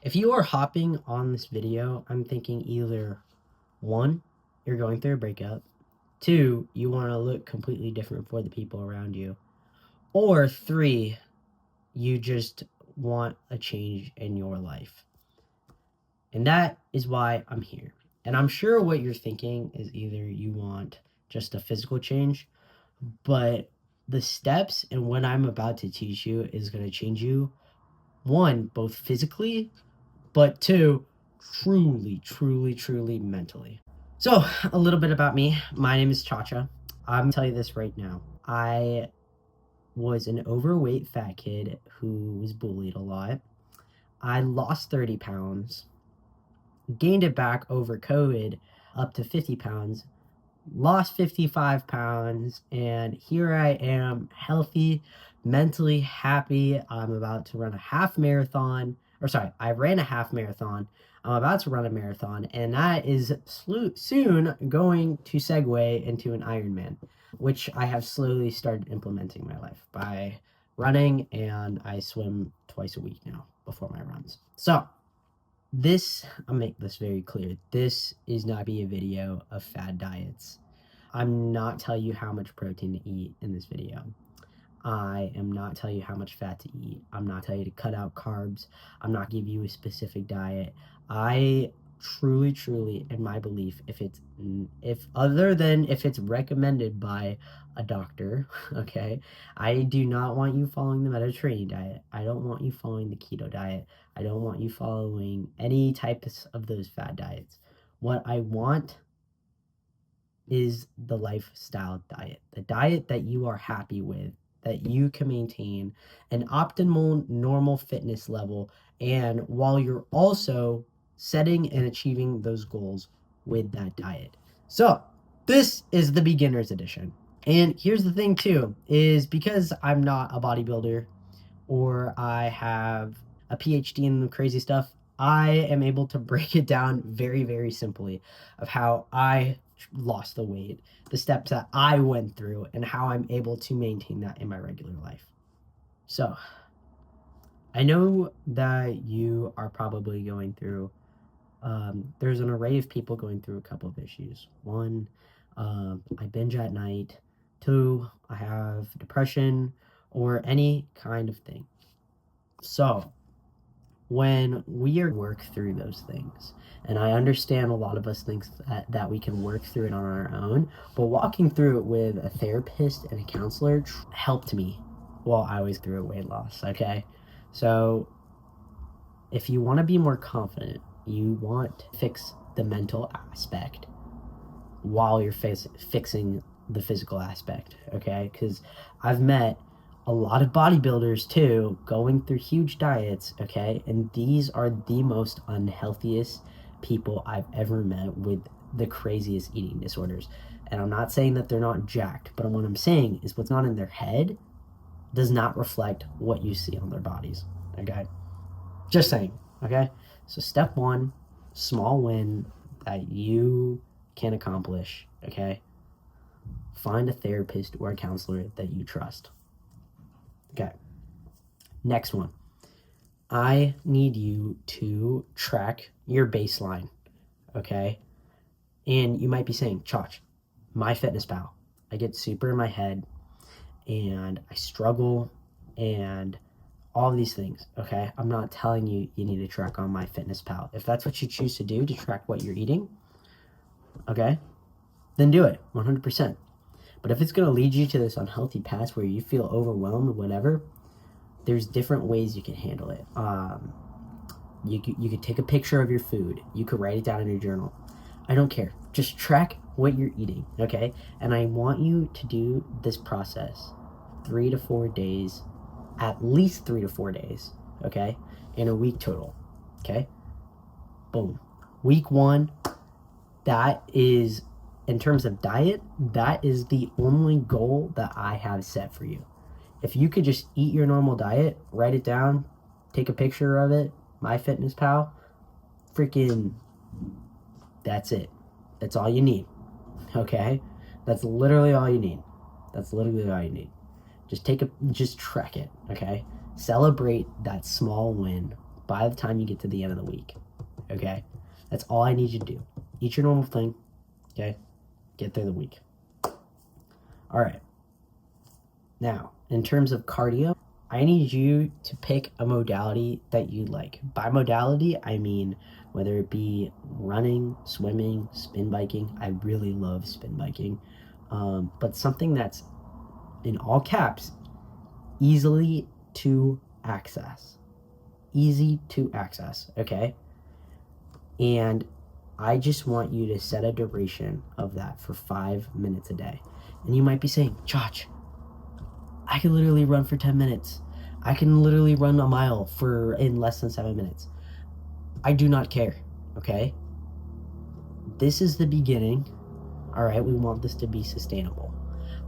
If you are hopping on this video, I'm thinking either one, you're going through a breakup, two, you want to look completely different for the people around you, or three, you just want a change in your life. And that is why I'm here. And I'm sure what you're thinking is either you want just a physical change, but the steps and what I'm about to teach you is going to change you, one, both physically, but two, truly mentally. So, a little bit about me. My name is Chacha. I'm gonna tell you this right now. I was an overweight fat kid who was bullied a lot. I lost 30 pounds, gained it back over COVID up to 50 pounds, lost 55 pounds, and here I am, healthy, mentally happy. I'm about to run a half marathon, or sorry, I ran a half marathon. I'm about to run a marathon, and that is soon going to segue into an Ironman, which I have slowly started implementing in my life by running, and I swim twice a week now before my runs. So, I'll make this very clear. This is not be a video of fad diets. I'm not telling you how much protein to eat in this video. I am not telling you how much fat to eat. I'm not telling you to cut out carbs. I'm not giving you a specific diet. I truly, in my belief, if it's recommended by a doctor, okay, I do not want you following the Mediterranean diet. I don't want you following the keto diet. I don't want you following any types of those fad diets. What I want is the lifestyle diet, the diet that you are happy with, that you can maintain an optimal normal fitness level, and while you're also setting and achieving those goals with that diet. So this is the beginner's edition. And here's the thing too, is because I'm not a bodybuilder or I have a PhD in the crazy stuff, I am able to break it down very simply of how I lost the weight, the steps that I went through, and how I'm able to maintain that in my regular life. So, I know that you are probably going through, there's an array of people going through a couple of issues. One, I binge at night. Two, I have depression or any kind of thing. So, when we are work through those things, and I understand a lot of us think that we can work through it on our own, but walking through it with a therapist and a counselor helped me while I was through a weight loss, okay? So if you want to be more confident, you want to fix the mental aspect while you're fixing the physical aspect, okay? Because I've met a lot of bodybuilders too going through huge diets, okay? And these are the most unhealthiest people I've ever met with the craziest eating disorders. And I'm not saying that they're not jacked, but what I'm saying is what's not in their head does not reflect what you see on their bodies, okay? Just saying, okay? So step one, small win that you can accomplish, okay? Find a therapist or a counselor that you trust. Okay. Next one. I need you to track your baseline, okay? And you might be saying, Chach, MyFitnessPal, I get super in my head and I struggle and all of these things, okay? I'm not telling you you need to track on MyFitnessPal. If that's what you choose to do, to track what you're eating, okay, then do it 100%. But if it's going to lead you to this unhealthy path where you feel overwhelmed, whatever, there's different ways you can handle it. You could take a picture of your food. You could write it down in your journal. I don't care. Just track what you're eating, okay? And I want you to do this process 3 to 4 days, at least 3 to 4 days, okay? In a week total, okay? Boom. Week 1, that is, in terms of diet, that is the only goal that I have set for you. If you could just eat your normal diet, write it down, take a picture of it, MyFitnessPal, freaking, that's it. That's all you need, okay? That's literally all you need. That's literally all you need. Just track it, okay? Celebrate that small win by the time you get to the end of the week. Okay? That's all I need you to do. Eat your normal thing. Okay? Get through the week. All right. Now, in terms of cardio, I need you to pick a modality that you like. By modality, I mean whether it be running, swimming, spin biking. I really love spin biking. But something that's in all caps, easily to access. Easy to access, okay? And I just want you to set a duration of that for 5 minutes a day. And you might be saying, Josh, I can literally run for 10 minutes. I can literally run a mile in less than 7 minutes. I do not care, okay? This is the beginning, all right? We want this to be sustainable.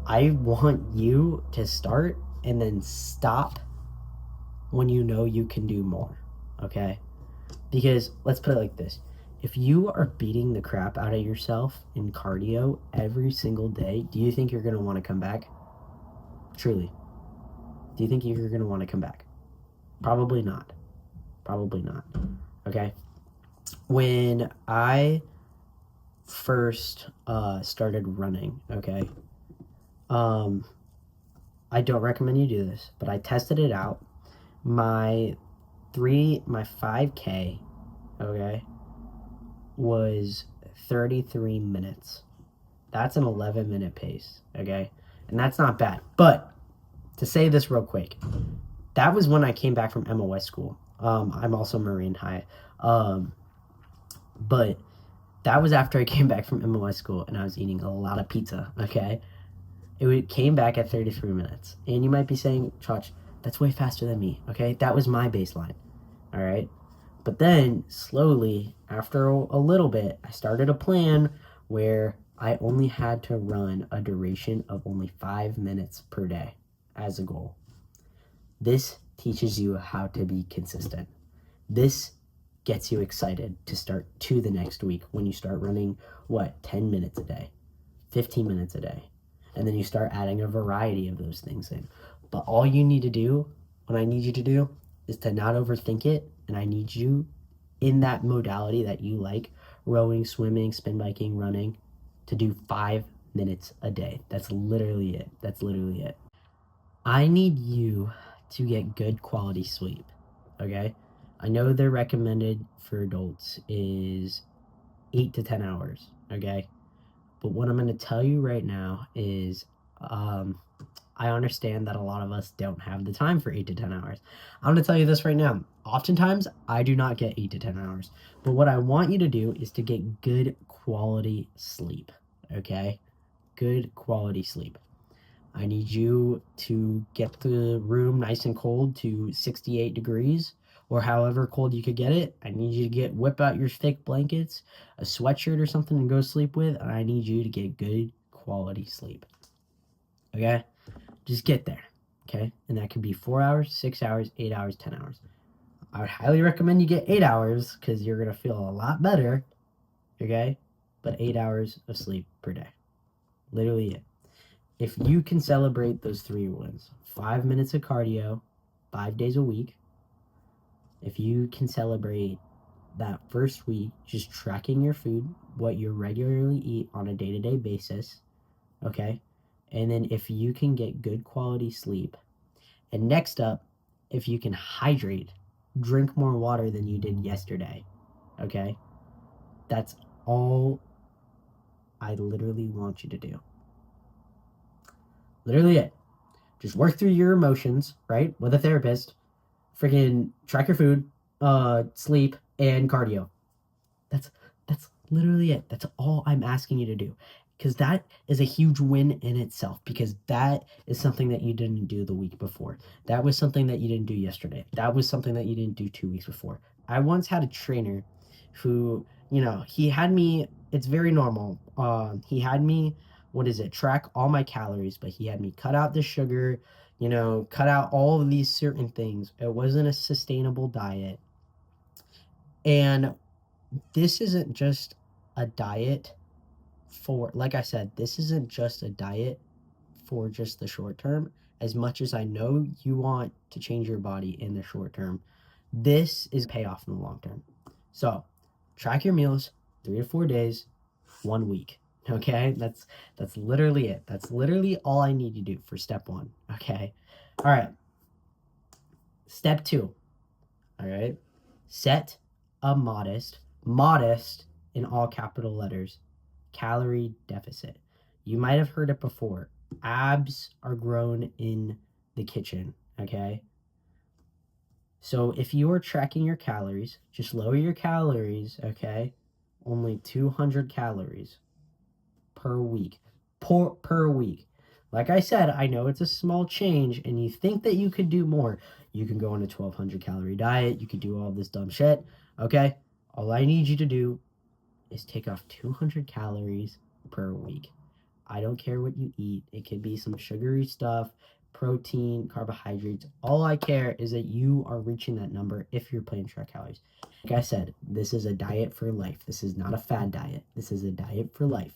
I want you to start and then stop when you know you can do more, okay? Because let's put it like this. If you are beating the crap out of yourself in cardio every single day, do you think you're going to want to come back? Truly. Do you think you're going to want to come back? Probably not. Probably not. Okay? When I first started running, okay, I don't recommend you do this, but I tested it out. My 5K, okay, was 33 minutes. That's an 11-minute pace, okay? And that's not bad. But to say this real quick, that was when I came back from MOS school. I'm also Marine High. But that was after I came back from MOS school and I was eating a lot of pizza, okay? It came back at 33 minutes. And you might be saying, Chach, that's way faster than me, okay? That was my baseline, all right? But then, slowly, after a little bit, I started a plan where I only had to run a duration of only 5 minutes per day as a goal. This teaches you how to be consistent. This gets you excited to start to the next week when you start running, 10 minutes a day, 15 minutes a day. And then you start adding a variety of those things in. But all you need to do, what I need you to do, is to not overthink it. And I need you in that modality that you like, rowing, swimming, spin biking, running, to do 5 minutes a day. That's literally it. That's literally it. I need you to get good quality sleep, okay? I know the recommended for adults is 8 to 10 hours, okay? But what I'm going to tell you right now is I understand that a lot of us don't have the time for 8 to 10 hours. I'm going to tell you this right now. Oftentimes, I do not get 8 to 10 hours. But what I want you to do is to get good quality sleep, okay? Good quality sleep. I need you to get the room nice and cold to 68 degrees or however cold you could get it. I need you to whip out your thick blankets, a sweatshirt or something to go sleep with, and I need you to get good quality sleep. Okay? Just get there. Okay? And that could be 4 hours, 6 hours, 8 hours, 10 hours. I would highly recommend you get 8 hours because you're going to feel a lot better. Okay? But 8 hours of sleep per day. Literally it. If you can celebrate those 3 wins, 5 minutes of cardio, 5 days a week, if you can celebrate that first week, just tracking your food, what you regularly eat on a day-to-day basis, okay? And then if you can get good quality sleep, and next up, if you can hydrate, drink more water than you did yesterday, okay? That's all I literally want you to do. Literally it. Just work through your emotions, right? With a therapist. Freaking track your food, sleep, and cardio. That's literally it. That's all I'm asking you to do. Because that is a huge win in itself. Because that is something that you didn't do the week before. That was something that you didn't do yesterday. That was something that you didn't do 2 weeks before. I once had a trainer who, he had me, it's very normal. He had me, track all my calories, but he had me cut out the sugar, cut out all of these certain things. It wasn't a sustainable diet. And this isn't just a diet like I said, this isn't just a diet for just the short term. As much as I know you want to change your body in the short term, This is payoff in the long term. So track your meals 3 to 4 days, 1 week. Okay, that's literally it. That's literally all I need to do for step one. Okay, all right. Step two. All right, set a modest in all capital letters, calorie deficit. You might have heard it before. Abs are grown in the kitchen. Okay, so if you are tracking your calories, just lower your calories. Okay, only 200 calories per week. Per week. Like I said, I know it's a small change and you think that you could do more. You can go on a 1200 calorie diet. You could do all this dumb shit. Okay? All I need you to do is take off 200 calories per week. I don't care what you eat. It could be some sugary stuff, protein, carbohydrates. All I care is that you are reaching that number if you're planning to track calories. Like I said, this is a diet for life. This is not a fad diet. This is a diet for life.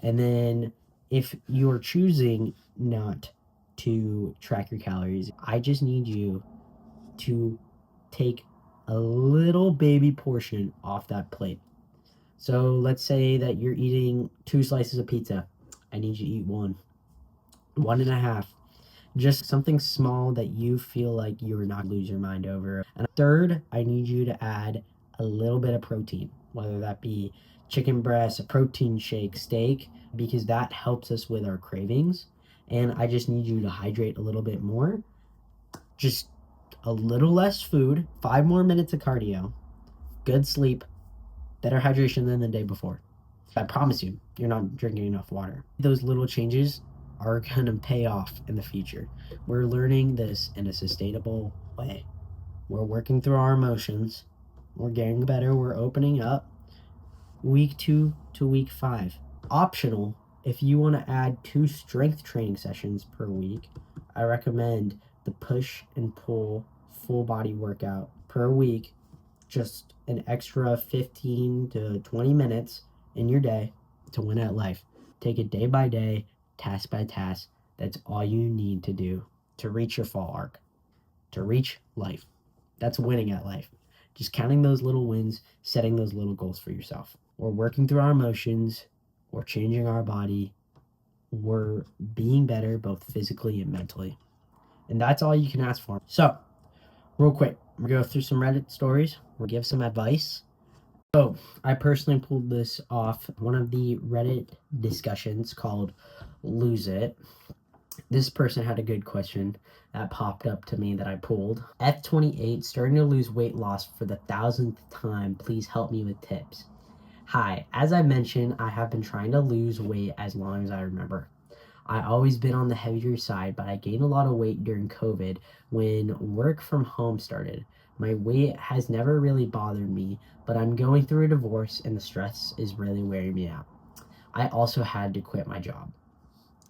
And then if you're choosing not to track your calories, I just need you to take a little baby portion off that plate. So let's say that you're eating 2 slices of pizza. I need you to eat one and a half. Just something small that you feel like you're not lose your mind over. And third, I need you to add a little bit of protein, whether that be chicken breast, a protein shake, steak, because that helps us with our cravings. And I just need you to hydrate a little bit more. Just a little less food, 5 more minutes of cardio, good sleep, better hydration than the day before. I promise you, you're not drinking enough water. Those little changes are going to pay off in the future. We're learning this in a sustainable way. We're working through our emotions. We're getting better. We're opening up. Week 2 to week 5. Optional, if you want to add 2 strength training sessions per week, I recommend the push and pull full body workout per week. Just an extra 15 to 20 minutes in your day to win at life. Take it day by day, task by task. That's all you need to do to reach your fall arc, to reach life. That's winning at life. Just counting those little wins, setting those little goals for yourself. We're working through our emotions, we're changing our body, we're being better both physically and mentally. And that's all you can ask for. So, real quick, we're going to go through some Reddit stories, we'll give some advice. So, I personally pulled this off one of the Reddit discussions called Lose It. This person had a good question that popped up to me that I pulled. F28, starting to lose weight loss for the 1000th time. Please help me with tips. Hi, as I mentioned, I have been trying to lose weight as long as I remember. I always been on the heavier side, but I gained a lot of weight during COVID when work from home started. My weight has never really bothered me, but I'm going through a divorce and the stress is really wearing me out. I also had to quit my job.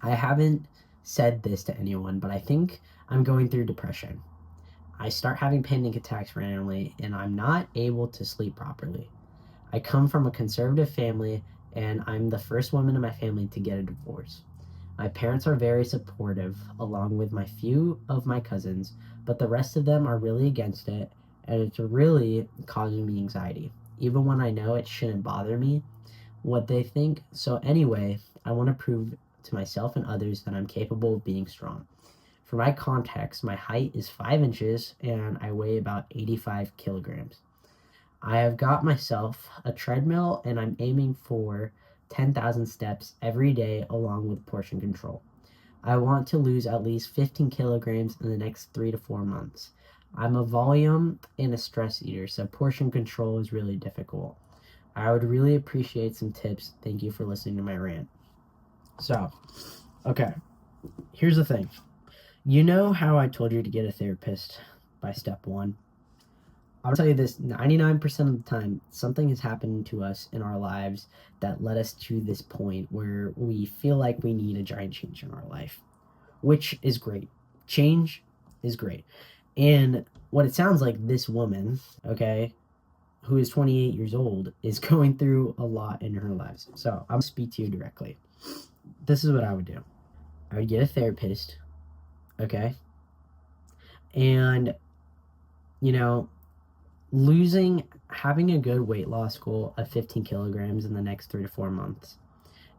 I haven't said this to anyone, but I think I'm going through depression. I start having panic attacks randomly and I'm not able to sleep properly. I come from a conservative family and I'm the first woman in my family to get a divorce. My parents are very supportive, along with my few of my cousins, but the rest of them are really against it, and it's really causing me anxiety, even when I know it shouldn't bother me what they think. So, anyway, I want to prove to myself and others that I'm capable of being strong. For my context, my height is 5 inches and I weigh about 85 kilograms. I have got myself a treadmill and I'm aiming for 10,000 steps every day along with portion control. I want to lose at least 15 kilograms in the next 3 to 4 months. I'm a volume and a stress eater, so portion control is really difficult. I would really appreciate some tips. Thank you for listening to my rant. So, okay, here's the thing. You know how I told you to get a therapist by step 1? I'll tell you this, 99% of the time, something has happened to us in our lives that led us to this point where we feel like we need a giant change in our life, which is great. Change is great. And what it sounds like this woman, okay, who is 28 years old, is going through a lot in her lives. So I'm going to speak to you directly. This is what I would do. I would get a therapist, okay? And, you know, having a good weight loss goal of 15 kilograms in the next 3 to 4 months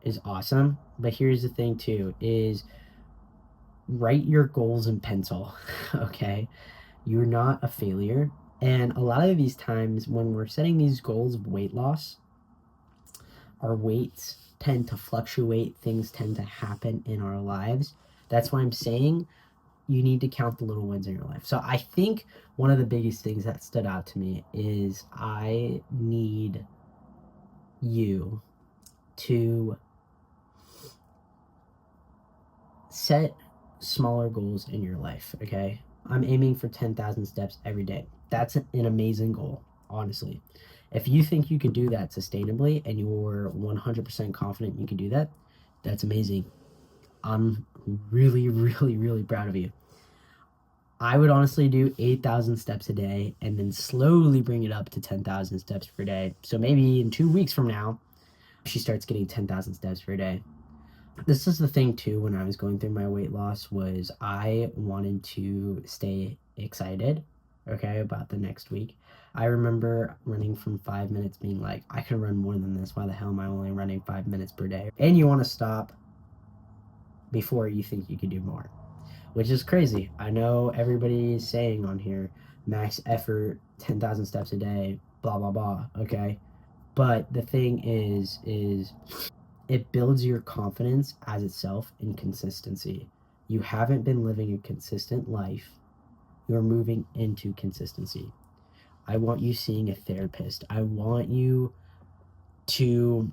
is awesome. But here's the thing too, is write your goals in pencil. Okay. You're not a failure. And a lot of these times when we're setting these goals of weight loss, our weights tend to fluctuate, things tend to happen in our lives. That's why I'm saying you need to count the little wins in your life. So I think one of the biggest things that stood out to me is I need you to set smaller goals in your life, okay? I'm aiming for 10,000 steps every day. That's an amazing goal, honestly. If you think you can do that sustainably and you're 100% confident you can do that, that's amazing. I'm really, really, really proud of you. I would honestly do 8,000 steps a day and then slowly bring it up to 10,000 steps per day. So maybe in 2 weeks from now, she starts getting 10,000 steps per day. This is the thing too, when I was going through my weight loss, was I wanted to stay excited, okay, about the next week. I remember running from 5 minutes being like, I can run more than this. Why the hell am I only running 5 minutes per day? And you want to stop before you think you could do more, which is crazy. I know everybody is saying on here, max effort, 10,000 steps a day, blah, blah, blah, okay? But the thing is it builds your confidence as itself in consistency. You haven't been living a consistent life. You're moving into consistency. I want you seeing a therapist. I want you to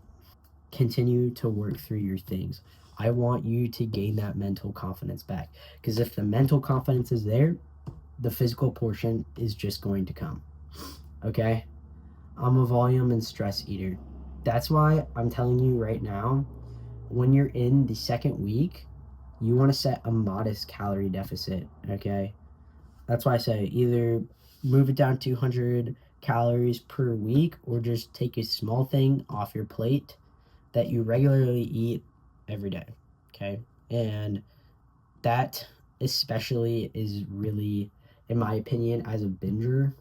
continue to work through your things. I want you to gain that mental confidence back. Because if the mental confidence is there, the physical portion is just going to come. Okay? I'm a volume and stress eater. That's why I'm telling you right now, when you're in the second week, you want to set a modest calorie deficit, okay? That's why I say either move it down 200 calories per week or just take a small thing off your plate that you regularly eat every day, okay? And that especially is really, in my opinion, as a binger,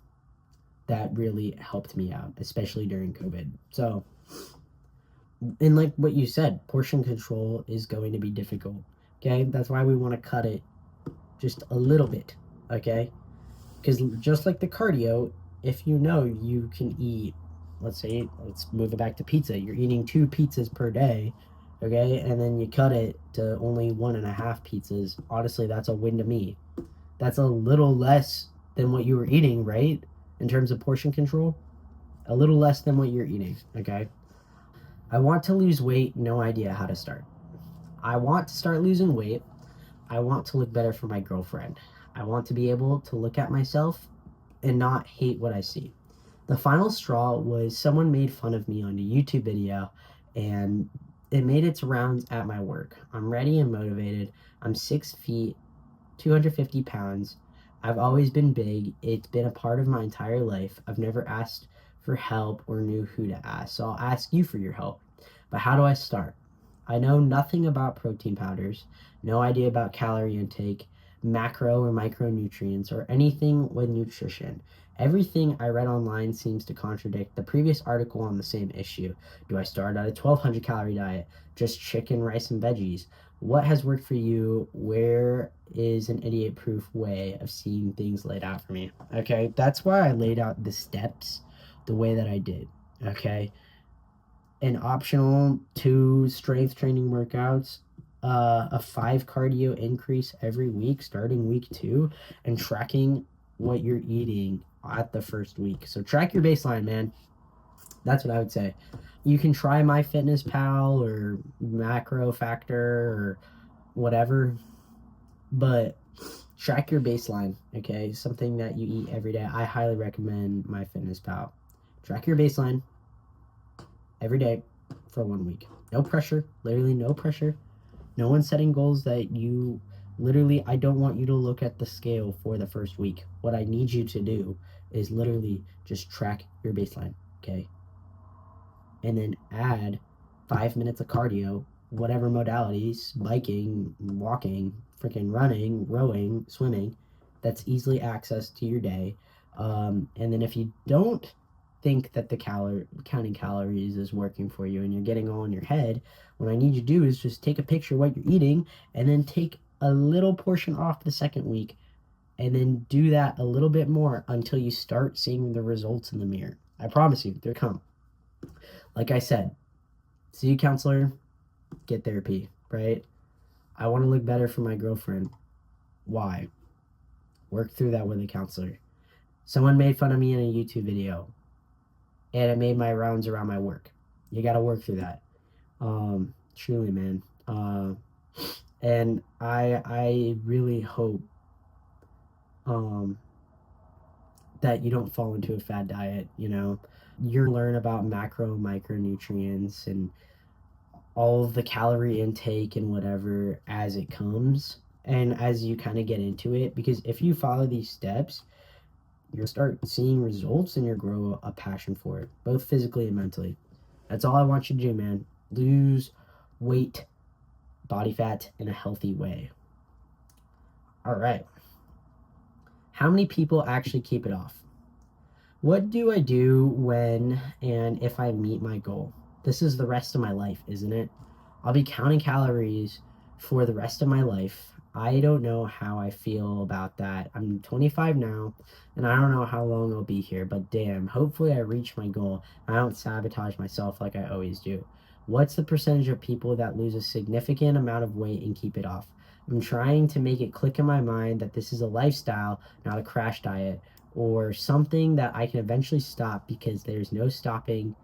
that really helped me out, especially during COVID. So, and like what you said, portion control is going to be difficult. Okay, that's why we want to cut it just a little bit. Okay, because just like the cardio, if you know you can eat, let's move it back to pizza. You're eating 2 pizzas per day, okay, and then you cut it to only 1.5 pizzas. Honestly, that's a win to me. That's a little less than what you were eating, right? In terms of portion control, a little less than what you're eating. Okay. I want to lose weight, no idea how to start. I want to start losing weight. I want to look better for my girlfriend. I want to be able to look at myself and not hate what I see. The final straw was someone made fun of me on a YouTube video and it made its rounds at my work. I'm ready and motivated. I'm 6 feet, 250 pounds. I've always been big. It's been a part of my entire life. I've never asked for help or knew who to ask. So I'll ask you for your help. But how do I start? I know nothing about protein powders, no idea about calorie intake, macro or micronutrients, or anything with nutrition. Everything I read online seems to contradict the previous article on the same issue. Do I start at a 1200 calorie diet? Just chicken, rice, and veggies? What has worked for you? Where is an idiot proof way of seeing things laid out for me? Okay, that's why I laid out the steps the way that I did. Okay, an optional 2 strength training workouts, a 5 cardio increase every week starting week 2, and tracking what you're eating at the first week. So track your baseline, man. That's what I would say. You can try MyFitnessPal or Macro Factor or whatever, but track your baseline, okay? Something that you eat every day. I highly recommend MyFitnessPal. Track your baseline every day for 1 week. No pressure, literally no pressure. No one's setting goals that you literally, I don't want you to look at the scale for the first week. What I need you to do is literally just track your baseline, okay? And then add 5 minutes of cardio, whatever modalities, biking, walking, freaking running, rowing, swimming, that's easily accessed to your day. And then if you don't think that the counting calories is working for you and you're getting all in your head, what I need you to do is just take a picture of what you're eating and then take a little portion off the second week and then do that a little bit more until you start seeing the results in the mirror. I promise you, they'll come. Like I said, see a counselor, get therapy, right? I want to look better for my girlfriend. Why? Work through that with a counselor. Someone made fun of me in a YouTube video and it made my rounds around my work. You got to work through that. Truly, man. And I really hope that you don't fall into a fad diet. You're learn about macro micronutrients and all of the calorie intake and whatever as it comes and as you kind of get into it, because if you follow these steps, you'll start seeing results and you'll grow a passion for it, both physically and mentally. That's all I want you to do, man. Lose weight, body fat in a healthy way. All right. How many people actually keep it off? What do I do when and if I meet my goal? This is the rest of my life, isn't it? I'll be counting calories for the rest of my life. I don't know how I feel about that. I'm 25 now, and I don't know how long I'll be here, but damn, hopefully I reach my goal. I don't sabotage myself like I always do. What's the percentage of people that lose a significant amount of weight and keep it off? I'm trying to make it click in my mind that this is a lifestyle, not a crash diet, or something that I can eventually stop, because there's no stopping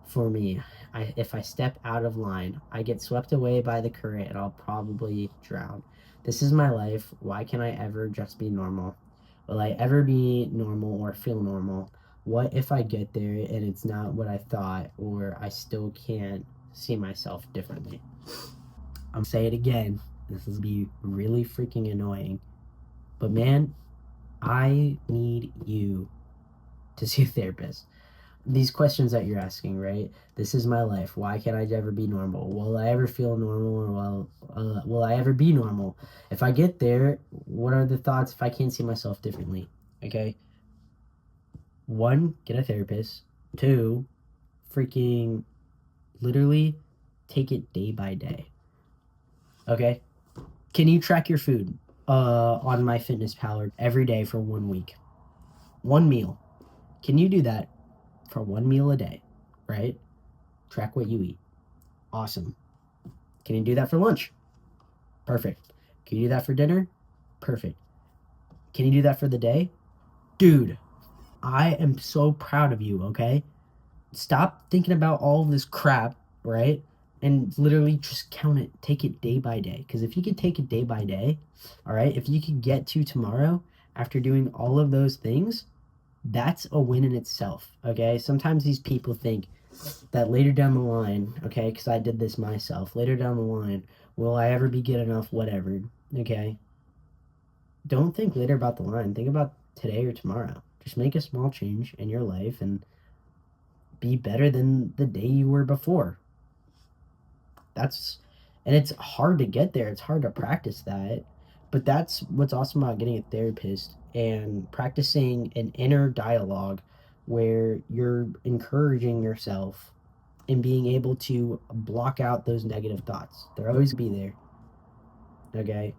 for me. If I step out of line, I get swept away by the current and I'll probably drown. This is my life. Why can't I ever just be normal? Will I ever be normal or feel normal? What if I get there and it's not what I thought, or I still can't see myself differently? I'm say it again. This is be really freaking annoying. But man, I need you to see a therapist. These questions that you're asking, right? This is my life. Why can't I ever be normal? Will I ever feel normal, or will I ever be normal? If I get there, what are the thoughts if I can't see myself differently? Okay. 1, get a therapist. 2, freaking literally take it day by day. Okay. Can you track your food on MyFitnessPal every day for 1 week? 1 meal. Can you do that for 1 meal a day, right? Track what you eat. Awesome. Can you do that for lunch? Perfect. Can you do that for dinner? Perfect. Can you do that for the day? Dude, I am so proud of you, okay? Stop thinking about all this crap, right? And literally just count it. Take it day by day. Because if you could take it day by day, all right, if you could get to tomorrow after doing all of those things, that's a win in itself, okay? Sometimes these people think that later down the line, okay, because I did this myself, later down the line, will I ever be good enough, whatever, okay? Don't think later about the line. Think about today or tomorrow. Just make a small change in your life and be better than the day you were before. And it's hard to get there. It's hard to practice that. But that's what's awesome about getting a therapist and practicing an inner dialogue where you're encouraging yourself and being able to block out those negative thoughts. They're always be there. Okay?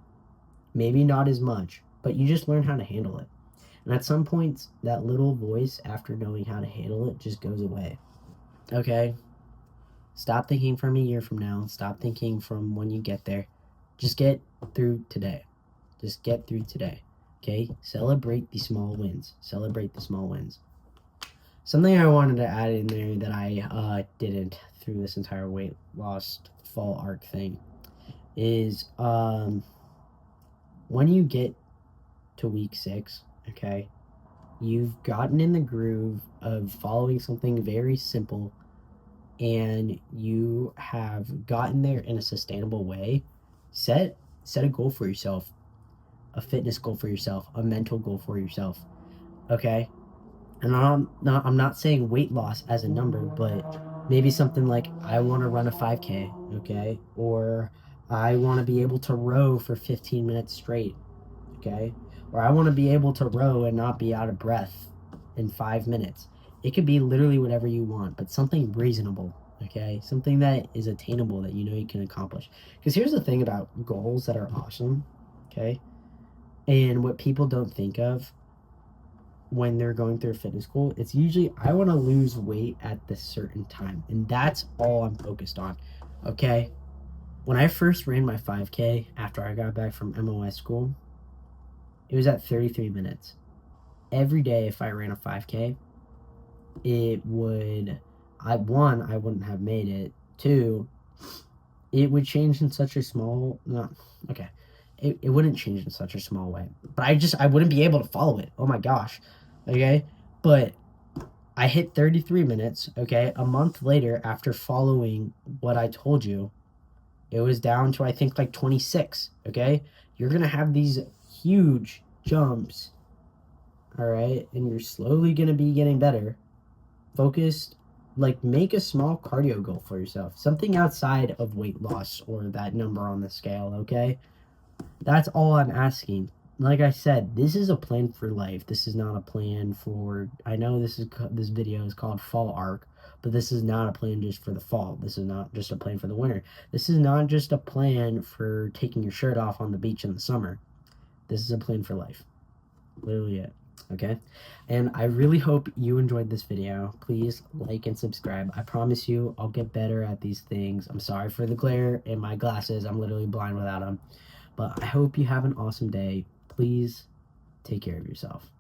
Maybe not as much, but you just learn how to handle it. And at some points, that little voice, after knowing how to handle it, just goes away. Okay? Stop thinking from a year from now. Stop thinking from when you get there. Just get through today. Just get through today. Okay? Celebrate the small wins. Celebrate the small wins. Something I wanted to add in there that I didn't through this entire weight loss fall arc thing is when you get to week 6, okay, you've gotten in the groove of following something very simple and you have gotten there in a sustainable way. Set a goal for yourself, a fitness goal for yourself, a mental goal for yourself, okay? And I'm not saying weight loss as a number, but maybe something like I want to run a 5K, okay? Or I want to be able to row for 15 minutes straight, okay? or I want to be able to row and not be out of breath in 5 minutes. It could be literally whatever you want, but something reasonable, okay? Something that is attainable that you know you can accomplish. Because here's the thing about goals that are awesome, okay? And what people don't think of when they're going through a fitness goal, it's usually I want to lose weight at this certain time, and that's all I'm focused on, okay? When I first ran my 5K after I got back from MOS school, it was at 33 minutes. Every day, if I ran a 5K, it would, I wouldn't have made it. Two, it would change in such a small, no, okay. It wouldn't change in such a small way, but I wouldn't be able to follow it. Oh my gosh. Okay. But I hit 33 minutes. Okay. A month later, after following what I told you, it was down to, I think, like 26. Okay. You're going to have these huge jumps. All right. And you're slowly going to be getting better. Focused, like, make a small cardio goal for yourself, something outside of weight loss or that number on the scale. Okay, that's all I'm asking. Like I said, this is a plan for life. This is not a plan for, I know this video is called fall arc, but this is not a plan just for the fall. This is not just a plan for the winter. This is not just a plan for taking your shirt off on the beach in the summer. This is a plan for life. Literally it. Okay, and I really hope you enjoyed this video. Please like and subscribe. I promise you I'll get better at these things. I'm sorry for the glare in my glasses. I'm literally blind without them, but I hope you have an awesome day. Please take care of yourself.